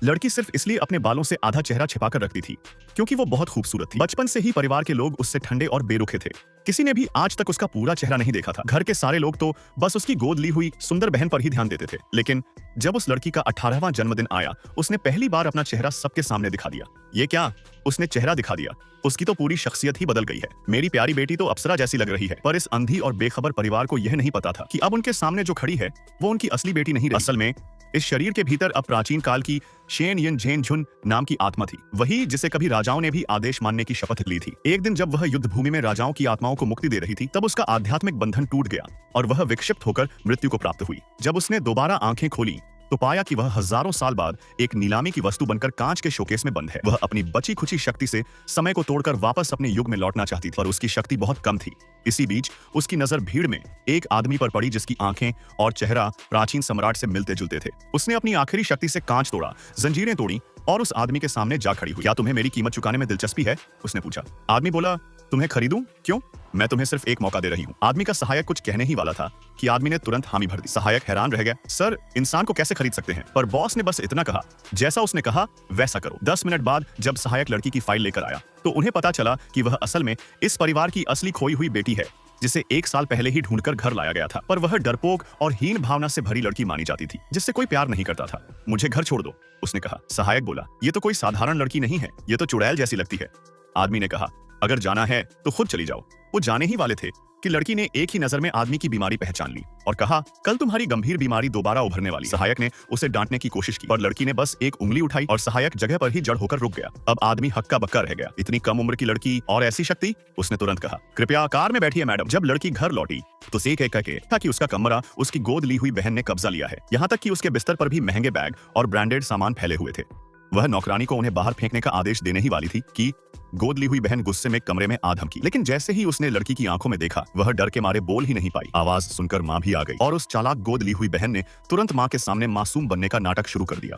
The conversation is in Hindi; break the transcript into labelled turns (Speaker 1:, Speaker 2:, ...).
Speaker 1: लड़की सिर्फ इसलिए अपने बालों से आधा चेहरा छिपाकर रखती थी क्योंकि वो बहुत खूबसूरत थी। बचपन से ही परिवार के लोग उससे ठंडे और बेरुखे थे। किसी ने भी आज तक उसका पूरा चेहरा नहीं देखा था। घर के सारे लोग तो बस उसकी गोद ली हुई सुंदर बहन पर ही ध्यान देते थे। लेकिन जब उस लड़की का 18वां जन्मदिन आया, उसने पहली बार अपना चेहरा सबके सामने दिखा दिया। ये क्या, उसने चेहरा दिखा दिया, उसकी तो पूरी शख्सियत ही बदल गई है। मेरी प्यारी बेटी तो अप्सरा जैसी लग रही है। पर इस अंधी और बेखबर परिवार को यह नहीं पता था कि अब उनके सामने जो खड़ी है वो उनकी असली बेटी नहीं रही। असल में इस शरीर के भीतर अब प्राचीन काल की शेन यिन झेन झुन नाम की आत्मा थी, वही जिसे कभी राजाओं ने भी आदेश मानने की शपथ ली थी। एक दिन जब वह युद्ध भूमि में राजाओं की आत्माओं को मुक्ति दे रही थी, तब उसका आध्यात्मिक बंधन टूट गया और वह विक्षिप्त होकर मृत्यु को प्राप्त हुई। जब उसने दोबारा आंखें खोली तो पाया कि वह हजारों साल बाद एक नीलामी की वस्तु बनकर कांच के शोकेस में बंद है। वह अपनी बची खुची शक्ति से समय को तोड़कर वापस अपने युग में लौटना चाहती थी, पर उसकी शक्ति बहुत कम थी। इसी बीच उसकी नजर भीड़ में एक आदमी पर पड़ी जिसकी आंखें और चेहरा प्राचीन सम्राट से मिलते जुलते थे। उसने अपनी आखिरी शक्ति से कांच तोड़ा, जंजीरें तोड़ी और उस आदमी के सामने जा खड़ी हुई। क्या तुम्हें मेरी कीमत चुकाने में दिलचस्पी है? उसने पूछा। आदमी बोला, तुम्हें खरीदूं? क्यों? मैं तुम्हें सिर्फ एक मौका दे रही हूँ। आदमी का सहायक कुछ कहने ही वाला था कि आदमी ने तुरंत हामी भर दी। सहायक हैरान रह गया। सर, इंसान को कैसे खरीद सकते हैं? पर बॉस ने बस इतना कहा, जैसा उसने कहा वैसा करो। 10 मिनट बाद जब सहायक लड़की की फाइल लेकर आया तो उन्हें पता चला कि वह असल में इस परिवार की असली खोई हुई बेटी है, जिसे 1 साल पहले ही ढूंढकर घर लाया गया था। पर वह डरपोक और हीन भावना से भरी लड़की मानी जाती थी, जिससे कोई प्यार नहीं करता था। मुझे घर छोड़ दो, उसने कहा। सहायक बोला, ये तो कोई साधारण लड़की नहीं है, ये तो चुड़ैल जैसी लगती है। आदमी ने कहा, अगर जाना है तो खुद चली जाओ। वो जाने ही वाले थे कि लड़की ने एक ही नजर में आदमी की बीमारी पहचान ली और कहा, कल तुम्हारी गंभीर बीमारी दोबारा उभरने वाली। सहायक ने उसे डांटने की कोशिश की, पर लड़की ने बस एक उंगली उठाई और सहायक जगह पर ही जड़ होकर रुक गया। अब आदमी हक्का बक्का रह गया। इतनी कम उम्र की लड़की और ऐसी शक्ति? उसने तुरंत कहा, कृपया कार में बैठिए मैडम। जब लड़की घर लौटी तो से कह के था कि उसका कमरा उसकी गोद ली हुई बहन ने कब्जा लिया है। यहाँ तक कि उसके बिस्तर पर भी महंगे बैग और ब्रांडेड सामान फैले हुए थे। वह नौकरानी को उन्हें बाहर फेंकने का आदेश देने ही वाली थी कि गोद ली हुई बहन गुस्से में कमरे में आ धमकी। लेकिन जैसे ही उसने लड़की की आंखों में देखा, वह डर के मारे बोल ही नहीं पाई। आवाज सुनकर मां भी आ गई और उस चालाक गोद ली हुई बहन ने तुरंत मां के सामने मासूम बनने का नाटक शुरू कर दिया।